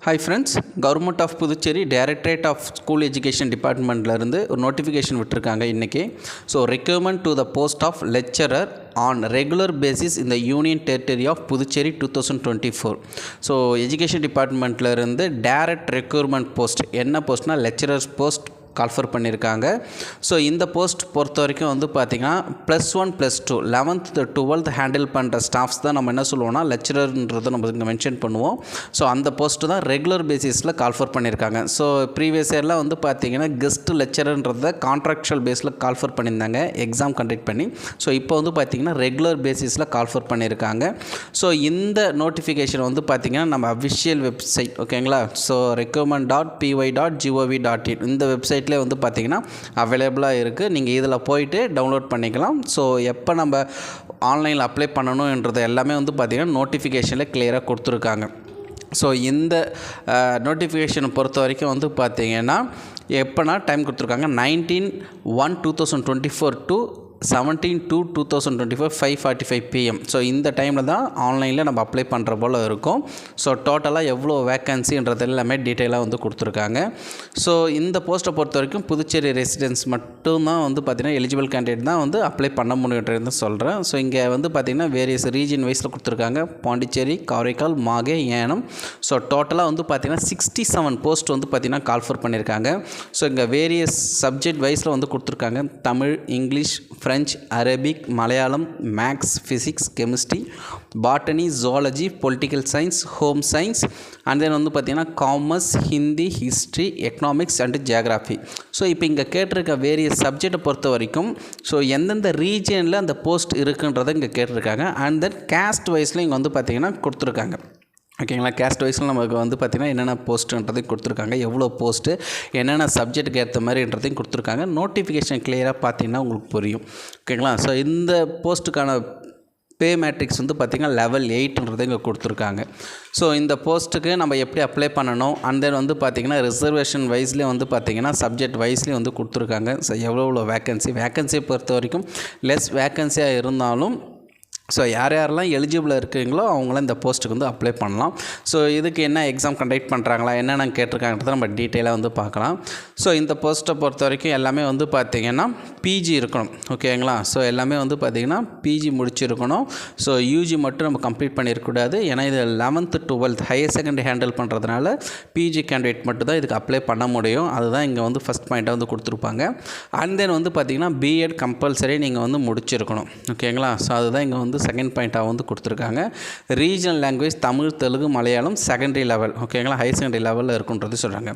Hi friends, Government of Puducherry Directorate of School Education Department இருந்து ஒரு notification விட்டுருக்காங்க இன்றைக்கி. So requirement to the post of lecturer on regular basis இந்த union territory of Puducherry 2024. So education டிபார்ட்மெண்ட்டில் இருந்து direct requirement post என்ன போஸ்ட்னால் lecturers post call for பண்ணியிருக்காங்க. ஸோ இந்த போஸ்ட் பொறுத்த வரைக்கும் வந்து பார்த்திங்கன்னா +1 +2 11th to 12th ஹேண்டில் பண்ணுற ஸ்டாஃப்ஸ் தான் நம்ம என்ன சொல்லுவோம்னா லெக்சரர்ன்றதை நம்ம இங்கே மென்ஷன் பண்ணுவோம். ஸோ அந்த போஸ்ட்டு தான் ரெகுலர் பேசிஸில் கால்ஃபர் பண்ணியிருக்காங்க. ஸோ ப்ரீவியஸ் இயரில் வந்து பார்த்திங்கன்னா கெஸ்ட் லெக்சரர்ன்றதை கான்ட்ராக்சுவல் பேஸில் கால்ஃபர் பண்ணியிருந்தாங்க எக்ஸாம் கண்டக்ட் பண்ணி. ஸோ இப்போ வந்து பார்த்திங்கன்னா ரெகுலர் பேசிஸில் கால்ஃபர் பண்ணியிருக்காங்க. ஸோ இந்த நோட்டிஃபிகேஷன் வந்து பார்த்திங்கன்னா நம்ம அஃபிஷியல் வெப்சைட் ஓகேங்களா. ஸோ recruitment.py.gov.in இந்த வெப்சைட் வந்து பார்த்தீங்கன்னா அவைலபிளாக இருக்குது. நீங்கள் இதில் போயிட்டு டவுன்லோட் பண்ணிக்கலாம். ஸோ எப்போ நம்ம ஆன்லைனில் அப்ளை பண்ணணுன்றது எல்லாமே வந்து பார்த்திங்கன்னா நோட்டிஃபிகேஷனில் கிளியராக கொடுத்துருக்காங்க. ஸோ இந்த நோட்டிஃபிகேஷனை பொறுத்த வரைக்கும் வந்து பார்த்திங்கன்னா எப்போனா டைம் கொடுத்துருக்காங்க 19/1/2024 to 17/2/2024 5:45 PM. ஸோ இந்த டைமில் தான் ஆன்லைனில் நம்ம அப்ளை பண்ணுற போல் இருக்கும். ஸோ டோட்டலாக எவ்வளோ வேக்கன்சின்றது எல்லாமே டீட்டெயிலாக வந்து கொடுத்துருக்காங்க. ஸோ இந்த போஸ்ட்டை பொறுத்த வரைக்கும் புதுச்சேரி ரெசிடென்ஸ் மட்டும்தான் வந்து பார்த்திங்கன்னா எலிஜிபிள் கேண்டிடேட் தான் வந்து அப்ளை பண்ண முடியுன்றது சொல்கிறேன். ஸோ இங்கே வந்து பார்த்திங்கன்னா வேரியஸ் ரீஜன் வைஸில் கொடுத்துருக்காங்க. பாண்டிச்சேரி, காரைக்கால், மாகே, ஏனம். ஸோ டோட்டலாக வந்து பார்த்திங்கன்னா 67 போஸ்ட் வந்து பார்த்திங்கன்னா கால்ஃபர் பண்ணியிருக்காங்க. ஸோ இங்கே வேரியஸ் சப்ஜெக்ட் வைஸில் வந்து கொடுத்துருக்காங்க. Tamil, English, French, Arabic, Malayalam, maths, physics, chemistry, botany, zoology, political science, home science and then வந்து பார்த்திங்கன்னா commerce, Hindi, history, economics and geography. So இப்போ இங்கே கேட்டிருக்க வேரியஸ் சப்ஜெக்டை பொறுத்த வரைக்கும் ஸோ எந்தெந்த ரீஜனில் அந்த போஸ்ட் இருக்குன்றதை இங்கே கேட்டிருக்காங்க. அண்ட் தென் கேஸ்ட் வைஸில் இங்கே வந்து பார்த்திங்கன்னா கொடுத்துருக்காங்க ஓகேங்களா. கேஸ்ட் வைஸில் நமக்கு வந்து பார்த்திங்கன்னா என்னென்ன போஸ்ட்டுன்றதையும் கொடுத்துருக்காங்க, எவ்வளோ போஸ்ட்டு என்னென்ன சப்ஜெக்ட்டுக்கு ஏற்ற மாதிரின்றதையும் கொடுத்துருக்காங்க. நோட்டிஃபிகேஷன் கிளியராக பார்த்தீங்கன்னா உங்களுக்கு புரியும் ஓகேங்களா. ஸோ இந்த போஸ்ட்டுக்கான பே மேட்ரிக்ஸ் வந்து பார்த்திங்கன்னா லெவல் 8ன்றதை இங்கே கொடுத்துருக்காங்க. ஸோ இந்த போஸ்ட்டுக்கு நம்ம எப்படி அப்ளை பண்ணணும் அண்ட் தென் வந்து பார்த்திங்கன்னா ரிசர்வேஷன் வைஸ்லேயே வந்து பார்த்திங்கன்னா சப்ஜெக்ட் வைஸ்லேயே வந்து கொடுத்துருக்காங்க. ஸோ எவ்வளோ வேக்கன்சியை பொறுத்த வரைக்கும் லெஸ் வேக்கன்சியாக இருந்தாலும் ஸோ யாரெல்லாம் எலிஜிபிளாக இருக்குங்களோ அவங்களாம் இந்த போஸ்ட்டுக்கு வந்து அப்ளை பண்ணலாம். ஸோ இதுக்கு என்ன எக்ஸாம் கண்டக்ட் பண்ணுறாங்களா என்னென்ன கேட்டிருக்காங்கன்றத நம்ம டீட்டெயிலாக வந்து பார்க்கலாம். ஸோ இந்த போஸ்ட்டை பொறுத்த வரைக்கும் எல்லாமே வந்து பார்த்திங்கன்னா பிஜி இருக்கணும் ஓகேங்களா. ஸோ எல்லாமே வந்து பார்த்திங்கன்னா பிஜி முடிச்சிருக்கணும். ஸோ யூஜி மட்டும் நம்ம கம்ப்ளீட் பண்ணியிருக்கக்கூடாது. ஏன்னா இது 11th to 12th higher secondary handle பண்ணுறதுனால பிஜி கேண்டிடேட் மட்டும் தான் இதுக்கு அப்ளை பண்ண முடியும். அதுதான் இங்கே வந்து ஃபஸ்ட் பாயிண்ட்டாக வந்து கொடுத்துருப்பாங்க. அண்ட் தென் வந்து பார்த்திங்கன்னா பிஎட் கம்பல்சரி நீங்கள் வந்து முடிச்சிருக்கணும் ஓகேங்களா. ஸோ அதுதான் இங்கே வந்து செகண்ட் பாயிண்ட்டாக வந்து கொடுத்துருக்காங்க. Regional language Tamil, Telugu, Malayalam secondary level ஓகேங்களா, ஹையர் செகண்டரி லெவலில் இருக்குன்றது சொல்கிறாங்க.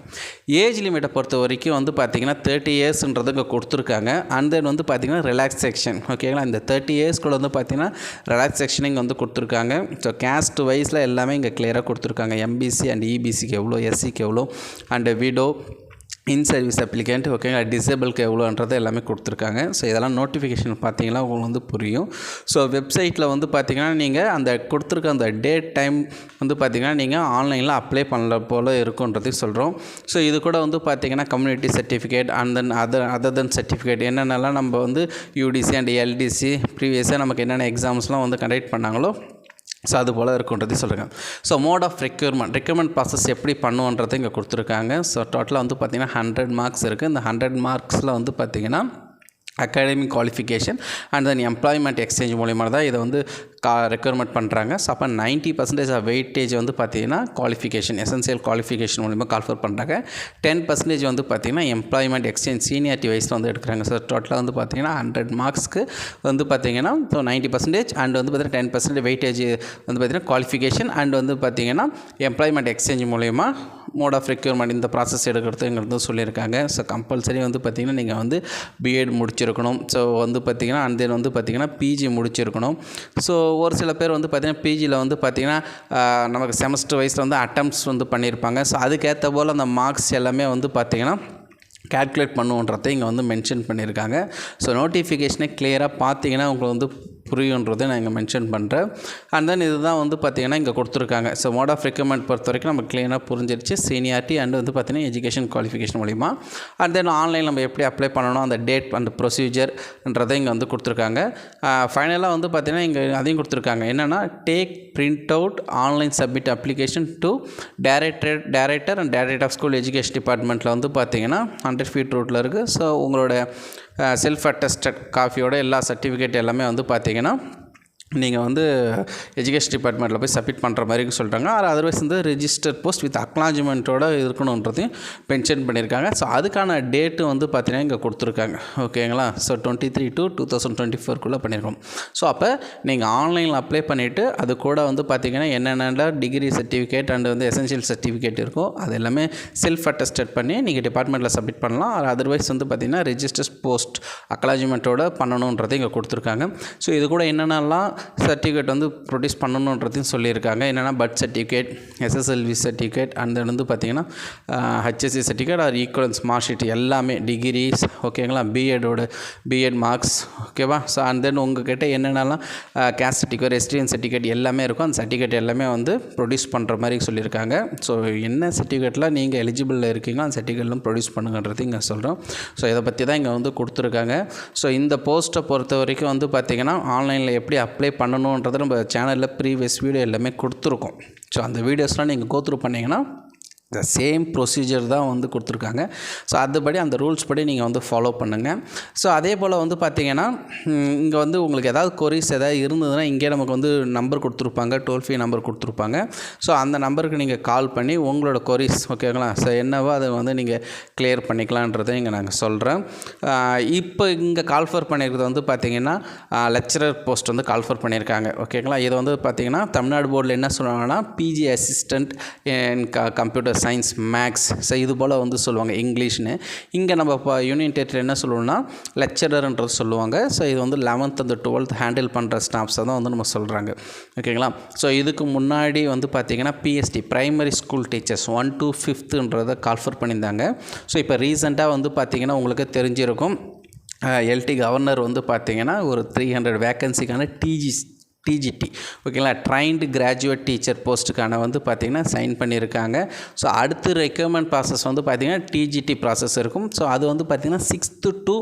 ஏஜ் லிமிட்டை பொறுத்த வரைக்கும் வந்து பார்த்திங்கன்னா 30 இயர்ஸ்ன்றது இங்கே கொடுத்துருக்காங்க. அண்ட் தென் வந்து பார்த்திங்கன்னா ரிலாக்ஸேஷன் ஓகேங்களா. இந்த 30 இயர்ஸ்க்குள்ள வந்து பார்த்திங்கன்னா ரிலாக்ஸேஷன் இங்கே வந்து கொடுத்துருக்காங்க. ஸோ கேஸ்ட் வைஸில் எல்லாமே இங்கே கிளியராக கொடுத்துருக்காங்க. எம்பிசி அண்ட் இபிசிக்கு எவ்வளோ, எஸ்சிக்கு எவ்வளோ and widow, in service applicant ஓகேங்களா, டிசேபிளுக்கு எவ்வளோன்றது எல்லாமே கொடுத்துருக்காங்க. ஸோ இதெல்லாம் நோட்டிஃபிகேஷன் பார்த்தீங்கன்னா உங்களுக்கு வந்து புரியும். ஸோ வெப்சைட்டில் வந்து பார்த்திங்கன்னா நீங்கள் அந்த கொடுத்துருக்க அந்த டேட் டைம் வந்து பார்த்திங்கன்னா நீங்கள் ஆன்லைனில் அப்ளை பண்ணல போல் இருக்குன்றதையும் சொல்கிறோம். ஸோ இது கூட வந்து பார்த்திங்கன்னா community certificate and then other then certificate என்னென்னலாம் நம்ம வந்து யூடிசி அண்ட் எல்டிசி ப்ரீவியஸாக நமக்கு என்னென்ன எக்ஸாம்ஸ்லாம் வந்து கண்டக்ட் பண்ணாங்களோ ஸோ அது போல் இருக்குன்றதையும் சொல்லுங்கள். So mode of recruitment process எப்படி பண்ணுவோன்றதை இங்கே கொடுத்துருக்காங்க. ஸோ டோட்டலாக வந்து பார்த்திங்கன்னா 100 மார்க்ஸ் இருக்குது. இந்த 100 மார்க்ஸில் வந்து பார்த்திங்கன்னா academic qualification and then employment exchange மூலிமா தான் இதை வந்து ரெக்யூர்மெண்ட் பண்ணுறாங்க. ஸோ அப்போ 90% ஆஃப் வெயிட்டேஜ் வந்து பார்த்திங்கன்னா குவாலிஃபிகேஷன் எசென்சியல் குவாலிஃபிகேஷன் மூலிமா கால்ஃபர் பண்ணுறாங்க. 10% வந்து பார்த்திங்கன்னா எம்ப்ளாய்மெண்ட் எக்ஸ்சேஞ்ச் சீனியாரிட்டி வைஸில் வந்து எடுக்கிறாங்க. ஸோ டோட்டலாக வந்து பார்த்திங்கன்னா 100 மார்க்ஸ்க்கு வந்து பார்த்திங்கன்னா ஸோ 90% அண்ட் வந்து பார்த்திங்கன்னா 10% வெயிட்டேஜ் வந்து பார்த்திங்கன்னா குவாலிஃபிகேஷன் அண்ட் வந்து பார்த்திங்கன்னா எம்ப்ளாய்மெண்ட் எக்ஸ்சேஞ்ச் மூலிமா மோட் ஆஃப் ரெக்யூர்மெண்ட் இந்த ப்ராசஸ் எடுக்கிறதுங்கிறது சொல்லியிருக்காங்க. ஸோ கம்பல்சரி வந்து பார்த்திங்கன்னா நீங்கள் வந்து பிஎட் முடிச்சிருக்கணும். ஸோ வந்து பார்த்திங்கன்னா அண்ட் தென் வந்து பார்த்திங்கன்னா பிஜி முடிச்சிருக்கணும். ஸோ ஒரு சில பேர் வந்து பார்த்திங்கன்னா பிஜியில் வந்து பார்த்திங்கன்னா நமக்கு செமஸ்டர் வைஸில் வந்து அட்டம்ப்ட்ஸ் வந்து பண்ணியிருப்பாங்க. ஸோ அதுக்கேற்ற போல் அந்த மார்க்ஸ் எல்லாமே வந்து பார்த்திங்கன்னா கால்குலேட் பண்ணுன்றதை இங்கே வந்து மென்ஷன் பண்ணியிருக்காங்க. ஸோ நோட்டிஃபிகேஷனை கிளியராக பார்த்தீங்கன்னா உங்களுக்கு வந்து புரியுன்றதை நான் இங்கே மென்ஷன் பண்ணுறேன். அண்ட் தென் இதுதான் வந்து பார்த்திங்கன்னா இங்கே கொடுத்துருக்காங்க. ஸோ மோட் ஆஃப் ரெக்ரூட்மெண்ட் பொறுத்த வரைக்கும் நம்ம க்ளீனாக புரிஞ்சிருச்சு. சீனியாரிட்டி அண்ட் வந்து பார்த்திங்கன்னா எஜுகேஷன் குவாலிஃபிகேஷன் மூலிமா. அண்ட் தென் ஆன்லைன் நம்ம எப்படி அப்ளை பண்ணணும், அந்த டேட் அண்ட் ப்ரொசீஜர்ன்றதை இங்கே வந்து கொடுத்துருக்காங்க. ஃபைனலாக வந்து பார்த்திங்கன்னா இங்கே அதையும் கொடுத்துருக்காங்க. என்னென்னா take print out online submit application to director and director of school education டிபார்ட்மெண்ட்டில் வந்து பார்த்திங்கன்னா 100 feet ரோட்டில் இருக்குது. ஸோ உங்களோட செல்ஃப் அட்டஸ்டட் காஃபியோட எல்லா சர்டிஃபிகேட் எல்லாமே வந்து பார்த்திங்கன்னா நீங்கள் வந்து எஜுகேஷன் டிபார்ட்மெண்ட்டில் போய் சப்மிட் பண்ணுற மாதிரி சொல்கிறாங்க. அதர்வைஸ் வந்து ரெஜிஸ்டர் போஸ்ட் வித் அக்னாலஜ்மெண்ட்டோடு இருக்கணுன்றதையும் மென்ஷன் பண்ணியிருக்காங்க. ஸோ அதுக்கான டேட்டு வந்து பார்த்தீங்கன்னா இங்கே கொடுத்துருக்காங்க. ஓகேங்களா? ஸோ 23 to 2024 பண்ணியிருக்கோம். ஸோ அப்போ நீங்கள் ஆன்லைனில் அப்ளை பண்ணிவிட்டு அது கூட வந்து பார்த்திங்கன்னா என்னென்ன டிகிரி சர்டிஃபிகேட் அண்ட் வந்து எசென்ஷியல் சர்டிஃபிகேட் இருக்கோ அது எல்லாமே செல்ஃப் அட்டஸ்டட் பண்ணி நீங்கள் டிபார்ட்மெண்ட்டில் சப்மிட் பண்ணலாம். அதர்வைஸ் வந்து பார்த்திங்கன்னா ரெஜிஸ்டர் போஸ்ட் அக்னாலஜ்மெண்ட்டோட பண்ணணுன்றதை இங்கே கொடுத்துருக்காங்க. ஸோ இது கூட என்னென்னலாம் சர்டிஃபிகேட் வந்து ப்ரொடியூஸ் பண்ணணுன்றதையும் சொல்லியிருக்காங்க. என்னென்னா birth certificate, SSLC certificate and then வந்து பார்த்திங்கன்னா HSC certificate or equivalence mark sheet எல்லாமே டிகிரிஸ். ஓகேங்களா? BEd marks. ஓகேவா? ஸோ அண்ட் தென் உங்கள்கிட்ட என்னென்னலாம் கேஸ்ட் சர்டிஃபிகேட், எஸ்டிஎன் சர்டிஃபிகேட் எல்லாமே இருக்கும். அந்த சர்டிஃபிகேட் எல்லாமே வந்து ப்ரொடியூஸ் பண்ணுற மாதிரி சொல்லியிருக்காங்க. ஸோ என்ன சர்டிஃபிகேட்டில் நீங்கள் எலிஜிபிளில் இருக்கீங்களோ அந்த சர்டிஃபிகேட்லாம் ப்ரொடியூஸ் பண்ணுங்கன்றது இங்கே சொல்கிறோம். ஸோ இதை பற்றி தான் இங்கே வந்து கொடுத்துருக்காங்க. ஸோ இந்த போஸ்ட்டை பொறுத்த வரைக்கும் வந்து பார்த்திங்கன்னா ஆன்லைனில் எப்படி அப்ளை பண்ணணுன்றதை நம்ம சேனலில் ப்ரீவியஸ் வீடியோ எல்லாமே கொடுத்துருக்கோம். ஸோ அந்த வீடியோஸ்லாம் நீங்கள் கோத்ரூ பண்ணிங்கன்னா இந்த சேம் ப்ரொசீஜர் தான் வந்து கொடுத்துருக்காங்க. ஸோ அதுபடி அந்த ரூல்ஸ் படி நீங்கள் வந்து ஃபாலோ பண்ணுங்கள். ஸோ அதே போல் வந்து பார்த்திங்கன்னா இங்கே வந்து உங்களுக்கு ஏதாவது கொரிஸ் ஏதாவது இருந்ததுன்னா இங்கே நமக்கு வந்து நம்பர் கொடுத்துருப்பாங்க, டோல் ஃப்ரீ நம்பர் கொடுத்துருப்பாங்க. ஸோ அந்த நம்பருக்கு நீங்கள் கால் பண்ணி உங்களோட கொரிஸ் ஓகேங்களா ஸோ என்னவோ அதை வந்து நீங்கள் கிளியர் பண்ணிக்கலான்றதை இங்கே நாங்கள் சொல்கிறேன். இப்போ இங்கே கால்ஃபர் பண்ணியிருக்கிறது வந்து பார்த்திங்கன்னா லெக்சரர் போஸ்ட் வந்து கால்ஃபர் பண்ணியிருக்காங்க. ஓகேங்களா? இது வந்து பார்த்திங்கன்னா தமிழ்நாடு போர்டில் என்ன சொல்லுவாங்கன்னா PG assistant in computer science, maths. So இது போல் வந்து சொல்லுவாங்க இங்கிலீஷ்னு. இங்கே நம்ம இப்போ யூனியன் டெரிட்டரி என்ன சொல்லுவோம்னா லெக்சரர்ன்றது சொல்லுவாங்க. ஸோ இது வந்து 11th and 12th ஹேண்டில் பண்ணுற ஸ்டாஃப்ஸை தான் வந்து நம்ம சொல்கிறாங்க. ஓகேங்களா? ஸோ இதுக்கு முன்னாடி வந்து பார்த்திங்கன்னா BST primary school teachers 1 to 5th call for பண்ணியிருந்தாங்க. ஸோ இப்போ ரீசெண்டாக வந்து பார்த்திங்கன்னா உங்களுக்கு தெரிஞ்சிருக்கும் எல்டி கவர்னர் வந்து பார்த்திங்கன்னா ஒரு 300 வேக்கன்சிக்கான டிஜிடி ஓகேங்களா ட்ரைன்டு கிராஜுவேட் டீச்சர் போஸ்ட்டுக்கான வந்து பார்த்திங்கன்னா சைன் பண்ணியிருக்காங்க. ஸோ அடுத்து ரெக்யூர்மெண்ட் ப்ராசஸ் வந்து பார்த்திங்கன்னா டிஜிடி ப்ராசஸ் இருக்கும். ஸோ அது வந்து பார்த்திங்கன்னா 6th to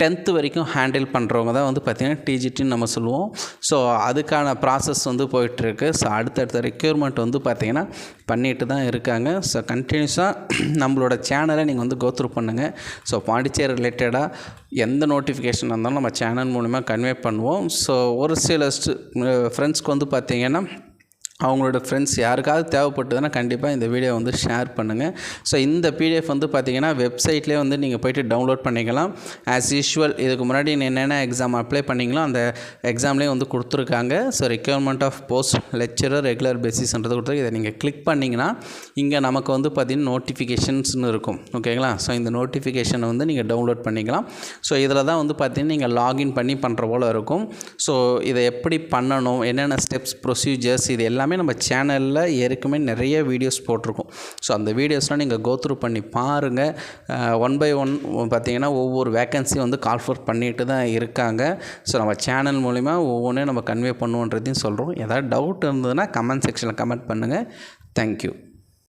10th வரைக்கும் ஹேண்டில் பண்ணுறவங்க தான் வந்து பார்த்திங்கன்னா டிஜிடின்னு நம்ம சொல்லுவோம். ஸோ அதுக்கான ப்ராசஸ் வந்து போயிட்டுருக்கு. ஸோ அடுத்தடுத்த ரெக்யூர்மெண்ட் வந்து பார்த்திங்கன்னா பண்ணிட்டு தான் இருக்காங்க. ஸோ கண்டினியூஸாக நம்மளோட சேனலை நீங்கள் வந்து கோத்ரூ பண்ணுங்கள். ஸோ பாண்டிச்சேரி ரிலேட்டடாக எந்த நோட்டிஃபிகேஷன் இருந்தாலும் நம்ம சேனல் மூலிமா கன்வே பண்ணுவோம். ஸோ ஒரு சில ஃப்ரெண்ட்ஸ்க்கு வந்து பார்த்திங்கன்னா அவங்களோட ஃப்ரெண்ட்ஸ் யாருக்காவது தேவைப்பட்டதுன்னா கண்டிப்பாக இந்த வீடியோ வந்து ஷேர் பண்ணுங்கள். ஸோ இந்த பிடிஎஃப் வந்து பார்த்திங்கன்னா வெப்சைட்லேயே வந்து நீங்கள் போய்ட்டு டவுன்லோட் பண்ணிக்கலாம். ஆஸ் யூஷுவல் இதுக்கு முன்னாடி என்னென்ன எக்ஸாம் அப்ளை பண்ணிங்களோ அந்த எக்ஸாம்லேயே வந்து கொடுத்துருக்காங்க. So requirement of post lecturer regular பேசிஸ்ன்றது கொடுத்துருக்கு. இதை நீங்கள் கிளிக் பண்ணிங்கன்னா இங்கே நமக்கு வந்து பார்த்திங்கன்னா நோட்டிஃபிகேஷன்ஸ்னு இருக்கும். ஓகேங்களா? ஸோ இந்த நோட்டிஃபிகேஷனை வந்து நீங்கள் டவுன்லோட் பண்ணிக்கலாம். ஸோ இதில் தான் வந்து பார்த்திங்கன்னா நீங்கள் லாகின் பண்ணி பண்ணுற போல் இருக்கும். ஸோ இதை எப்படி பண்ணணும், என்னென்ன ஸ்டெப்ஸ், ப்ரொசீஜர்ஸ் இது எல்லாமே நம்ம சேனலில் ஏற்கனவே நிறைய வீடியோஸ் போட்டிருக்கோம். ஸோ அந்த வீடியோஸ்லாம் நீங்கள் கோத்ரூ பண்ணி பாருங்கள். 1 by 1 பார்த்திங்கன்னா ஒவ்வொரு வேக்கன்சி வந்து கால்ஃபர் பண்ணிட்டு தான் இருக்காங்க. ஸோ நம்ம சேனல் மூலிமா ஒவ்வொன்றையும் நம்ம கன்வே பண்ணுவோன்றதையும் சொல்கிறோம். ஏதாவது டவுட் இருந்ததுன்னா கமெண்ட் செக்ஷனில் கமெண்ட் பண்ணுங்கள். தேங்க்யூ.